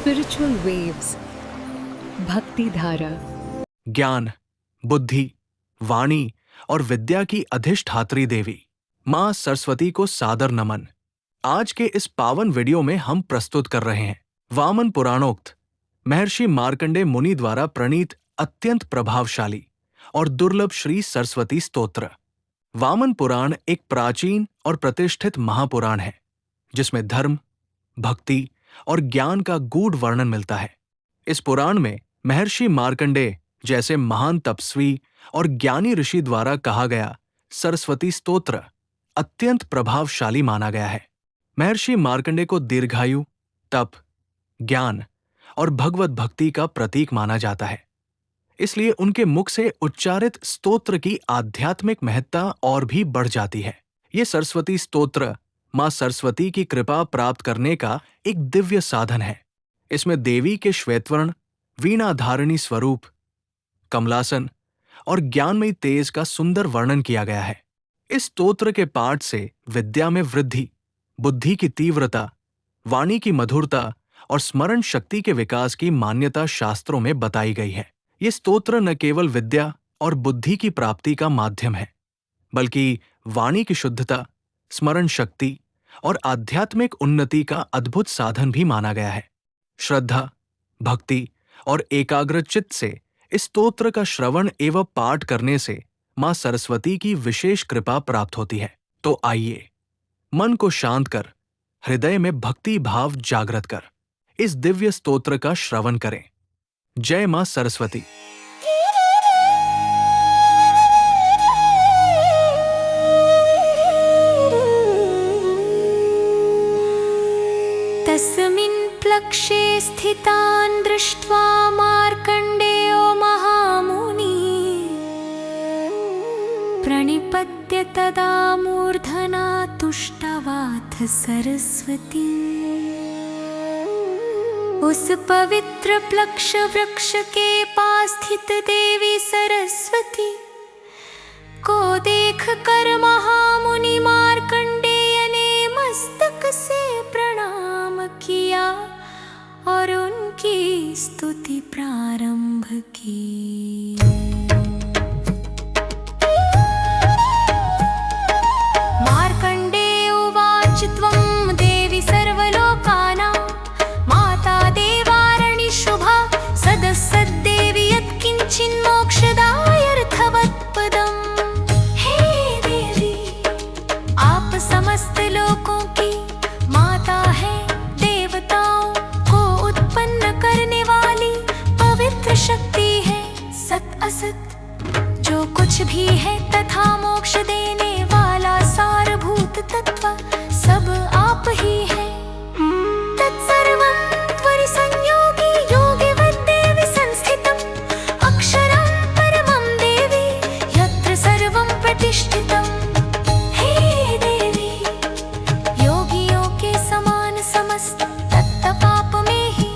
Spiritual waves. भक्ति धारा। ज्ञान, बुद्धि, वाणी और विद्या की अधिष्ठात्री देवी मां सरस्वती को सादर नमन। आज के इस पावन वीडियो में हम प्रस्तुत कर रहे हैं वामन पुराणोक्त महर्षि मार्कंडेय मुनि द्वारा प्रणीत अत्यंत प्रभावशाली और दुर्लभ श्री सरस्वती स्तोत्र। वामन पुराण एक प्राचीन और प्रतिष्ठित महापुराण है जिसमें धर्म, भक्ति और ज्ञान का गूढ़ वर्णन मिलता है। इस पुराण में महर्षि मार्कंडेय जैसे महान तपस्वी और ज्ञानी ऋषि द्वारा कहा गया सरस्वती स्तोत्र अत्यंत प्रभावशाली माना गया है। महर्षि मार्कंडेय को दीर्घायु, तप, ज्ञान और भगवत भक्ति का प्रतीक माना जाता है, इसलिए उनके मुख से उच्चारित स्तोत्र की आध्यात्मिक महत्ता और भी बढ़ जाती है। ये सरस्वती स्तोत्र मां सरस्वती की कृपा प्राप्त करने का एक दिव्य साधन है। इसमें देवी के श्वेतवर्ण, वीणाधारिणी स्वरूप, कमलासन और ज्ञानमयी तेज का सुंदर वर्णन किया गया है। इस स्तोत्र के पाठ से विद्या में वृद्धि, बुद्धि की तीव्रता, वाणी की मधुरता और स्मरण शक्ति के विकास की मान्यता शास्त्रों में बताई गई है। ये स्तोत्र न केवल विद्या और बुद्धि की प्राप्ति का माध्यम है, बल्कि वाणी की शुद्धता, स्मरण शक्ति और आध्यात्मिक उन्नति का अद्भुत साधन भी माना गया है। श्रद्धा, भक्ति और एकाग्रचित्त से इस स्तोत्र का श्रवण एवं पाठ करने से मां सरस्वती की विशेष कृपा प्राप्त होती है। तो आइए, मन को शांत कर, हृदय में भक्ति भाव जागृत कर इस दिव्य स्तोत्र का श्रवण करें। जय मां सरस्वती। तस्मिन् प्लक्षे स्थितान् दृष्ट्वा मार्कण्डेयो महामुनिः प्रणिपत्य तदा मूर्धना तुष्टवाथ सरस्वती। उस पवित्र प्लक्ष वृक्ष के पास स्थित देवी सरस्वती को देख कर महामुनि मार्कण्डेय ने मस्तक से प्रणाम किया और उनकी स्तुति प्रारंभ की। मार्कण्डेय उवाच त्वं देवी सर्वलोकानां माता देवारणि शुभा सदसद्देवी यत्किञ्चिन्मोक्षदायर्थवत्पदम्। हे देवी, आप समस्त लोकों की माता है, देवताओं को उत्पन्न करने वाली पवित्र शक्ति है। सत असत जो कुछ भी है तथा मोक्ष देने वाला सारभूत तत्व सब आप ही है। तत्सर्वं त्वरि संयोगी योगिवद्देवि संस्थितम् अक्षरं परमं देवी यत्र सर्वं प्रतिष्ठितम्। हे देवी, योगियों के समान समस्त तत्व पाप में ही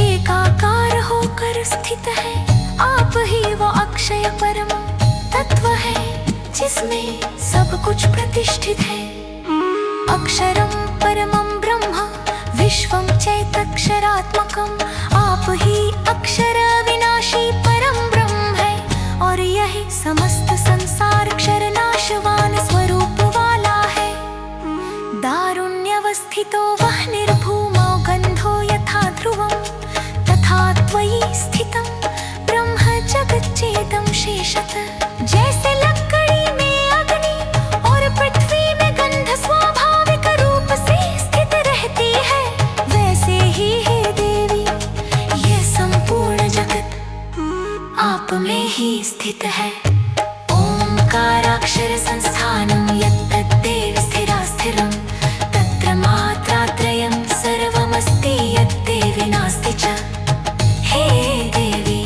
एकाकार होकर स्थित है। आप ही वो अक्षय परम तत्व है जिसमें सब कुछ प्रतिष्ठित है। अक्षरं परमं ब्रह्म विश्वं चैतक्षरात्मकम्। आप ही अक्षर विनाशी परम ब्रह्म है और यही समस्त संसार क्षरनाशवान स्वरूप वाला है। दारुण्यवस्थितो वह निर्भूमो गन्धो यथा ध्रुवं तथा त्वयि स्थितं ब्रह्म जगच्चेदं शेषतः। जैसे लकड़ी में अग्नि और पृथ्वी में गंध स्वाभाविक रूप से स्थित रहती है, वैसे ही हे देवी ये संपूर्ण जगत आप में ही स्थित है। ओंकाराक्षर संस्थानं यत्तद्देवी स्थिरा स्थिरं तत्र मात्रात्रयं सर्वमस्ति यद्देवी नास्ति च। हे देवी,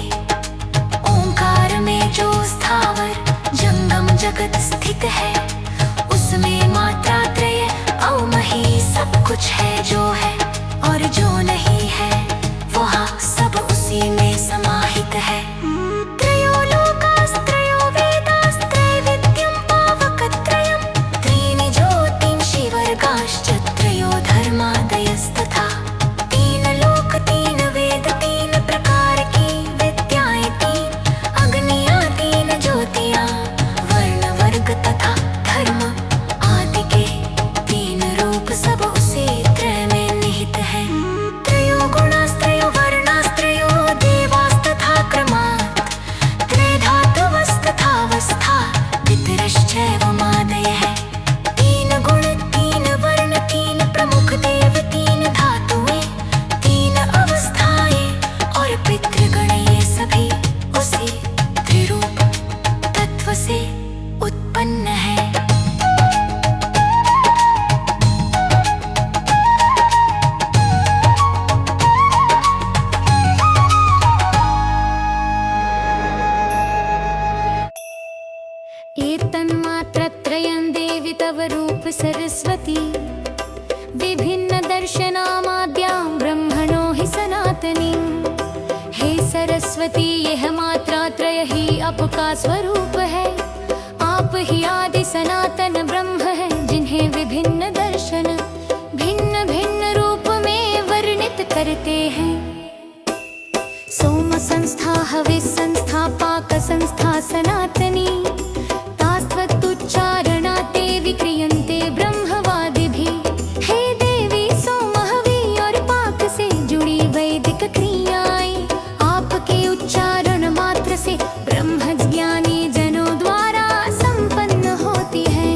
ओंकार में जो स्थावर जंगम जगत स्थित है उसमें मात्रात्रय अवमही सब कुछ है जो है और जो नहीं है वह सब उसी में समाहित है। त्रयो लोकास्त्रयो वेदास्त्रैविद्यं पावकत्रयं त्रीणि ज्योतिंषि वर्गाश्च त्रयो धर्मादयस्तथा। तीन लोक स्वरूप है। आप ही आदि सनातन ब्रह्म है, जिन्हें विभिन्न दर्शन भिन्न भिन्न रूप में वर्णित करते हैं। सोम संस्था, हविस् संस्था, पाक संस्था सनातनी, तास्त्वोच्चारणा ते विक्रियन्ते ब्रह्मवादिभिः। हे देवी, सोम हवि और पाक से जुड़ी वैदिक क्रियाएं आपके उच्चारण मात्र से ब्रह्म ज्ञानी जनों द्वारा संपन्न होती है।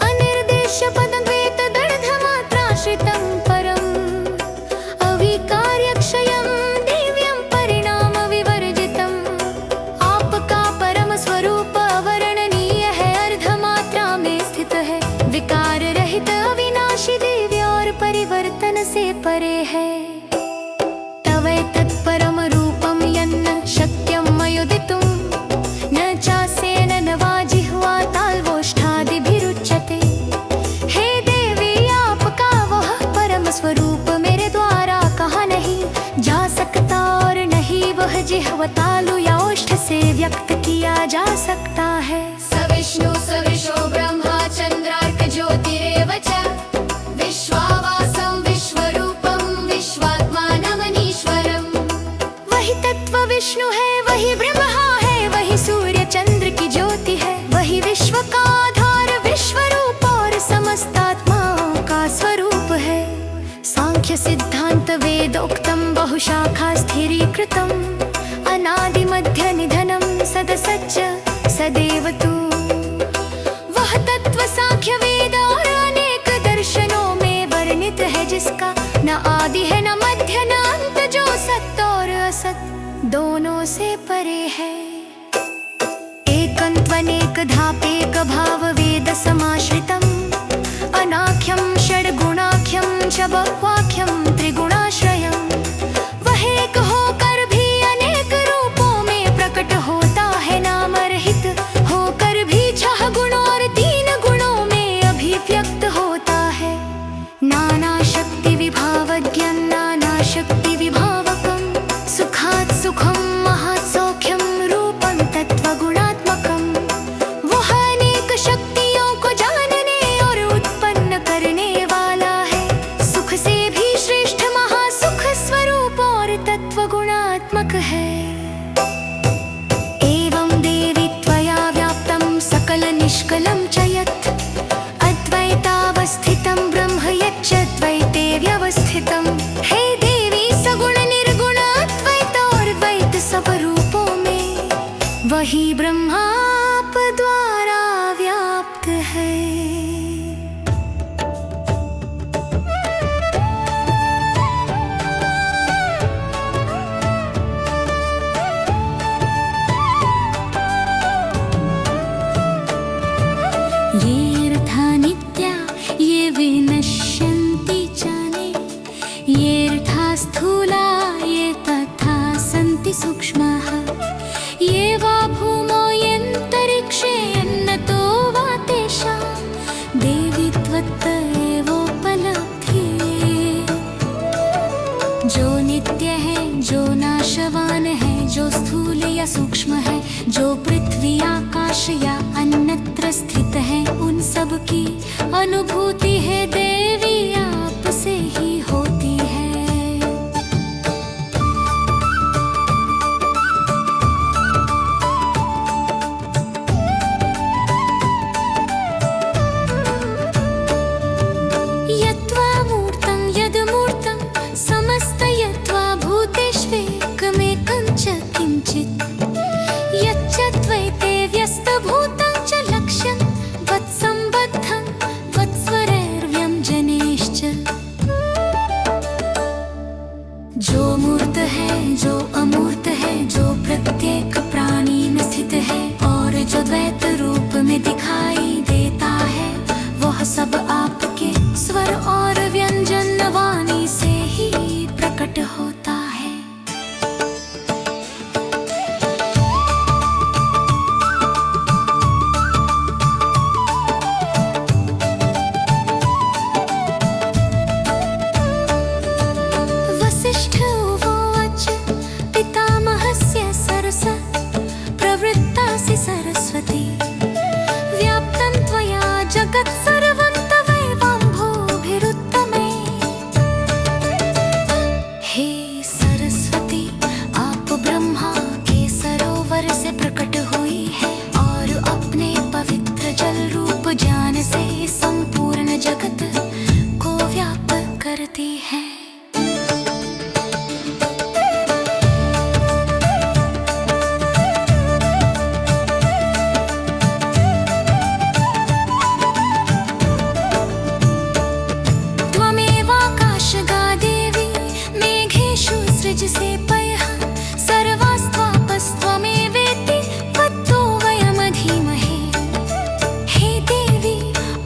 अनिर्देश्य पदद्वैत दर्ढमात्राश्रितं परम् अविकार्यक्षयं दिव्यं परिणाम विवर्जितम्। आपका परम स्वरूप अवर्णनीय है, अर्धमात्रा में स्थित है, विकार रहित अविनाशी दिव्य और परिवर्तन से परे है। तवैतत्परम रूपं यन्न शक्यं मयोदितुं, न चास्येन न वा जिह्वा ताल्वोष्ठादिभिरुच्यते। हे देवी, आपका वह परम स्वरूप मेरे द्वारा कहा नहीं जा सकता, और नहीं वह जिह्वा तालु या ओष्ठ से व्यक्त किया जा सकता है। सविष्णु सविशो ब्रह्मा चंद्रार्क ज्योतिरेव च, विश्वावासं विश्वरूपं विश्वात्मानमनीश्वरम्। वही तत्व विष्णु है, वही ब्रह्मा है, वही सूर्य चंद्र की ज्योति है, वही विश्व का आधार विश्वरूप और समस्त आत्माओं का स्वरूप है। सांख्य सिद्धांत वेदोक्तम बहुशाखा स्थिरीकृतम, अनादि मध्य निधनम सदसच्च सदैव तु। वह तत्व सांख्य वेद और अनेक दर्शनों में वर्णित है, जिसका न आदि है न मध्य न अंत, जो सत्य और असत दोनों से परे है। एकन्त्वनेकधापेक भाव वेद समाश्रितम्, अनाख्यं षड्गुणाख्यं च बहुवाख्यं त्रिगुणाश्रयम्। वह एक होकर भी अनेक रूपों में प्रकट होता है, नाम रहित होकर भी 6 गुणों और 3 गुणों में अभिव्यक्त होता है। नाना शक्ति विभावज्ञं नाना शक्ति विभावकं, सुखात् सुखं महात् सौख्यं रूपं तत्त्वगुणात्मकं। वह अनेक शक्तियों को जानने और उत्पन्न करने वाला है, सुख से भी श्रेष्ठ महासुख स्वरूप और तत्त्वगुणात्मक है। एवं देवी त्वया व्याप्तं सकल निष्कलं च यत्, अद्वैतावस्थितं ब्रह्म यच्च द्वैते व्यवस्थितं। हे देवी, सगुण निर्गुण अद्वैत और द्वैत सब रूपों में वही ब्रह्मा आप द्वारा व्याप्त है। ये रथा नित्या ये विनश्यन्ति जाने, ये रथा स्थूला ये तथा सन्ति सूक्ष्माः। ये वा भूमौ यन्तरिक्षे यन्नतो वा तेषां, देवी त्वत्त एवोपलब्धिः। जो नित्य है, जो नाशवान है, जो स्थूल या सूक्ष्म है, जो पृथ्वी आकाश या अन्यत्र स्थित है, उन सब की अनुभूति है देवी आपसे ही होती है। यत्वा मूर्तं यद्मूर्तं समस्त यत्वा भूतेष्वेकमेकं च किञ्चित्, यच्च द्वैते व्यस्तभूतं च लक्ष्यं वत्सम्बद्धं वत्स्वरैर्व्यञ्जनैश्च। जो मूर्त है, जो अमूर्त है, जो प्रत्येक प्राणी में स्थित है और जो द्वैत रूप में दिखाई देता है, वह सब आपके स्वर और व्यंजन वाणी से ही प्रकट होता है। सृजसे पयः सर्वास्त्वापस्त्वमेवेति तत्तो वयमधीमहे। हे देवी,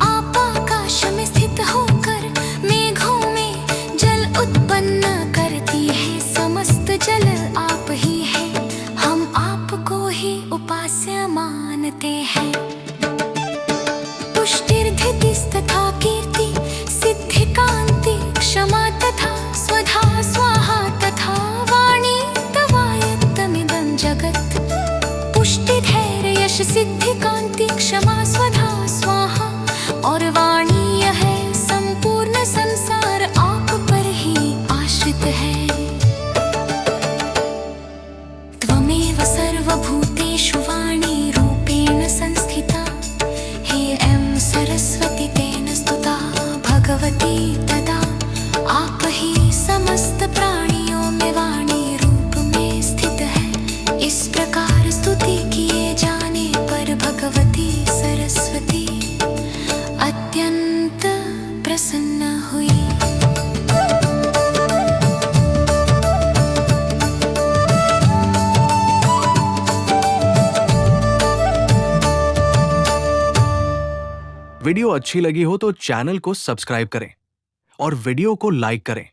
आप आकाश में स्थित होकर मेघों में जल उत्पन्न करती है। समस्त जल आप ही है, हम आपको ही उपास्य मानते हैं। पुष्टिर्धृतिस्तथा कीर्ति सिद्धि कांति क्षमा तथा स्वधा स्वाहा तथा वाणी तवायत्तमिदं जगत्। पुष्टि धैर्य यश सिद्धि कांति क्षमा स्वधा स्वाहा और वाणी यह संपूर्ण संसार आप पर ही आश्रित है। त्वमेव सर्वभूतेषु वाणी रूपेण संस्थिता। हे ऐं सरस्वती तेन स्तुता भगवती तदा। आप ही समस्त प्राणियों में वाणी रूप में स्थित है। इस प्रकार स्तुति किए जाने पर भगवती सरस्वती अत्यंत प्रसन्न हुई। वीडियो अच्छी लगी हो तो चैनल को सब्सक्राइब करें और वीडियो को लाइक करें।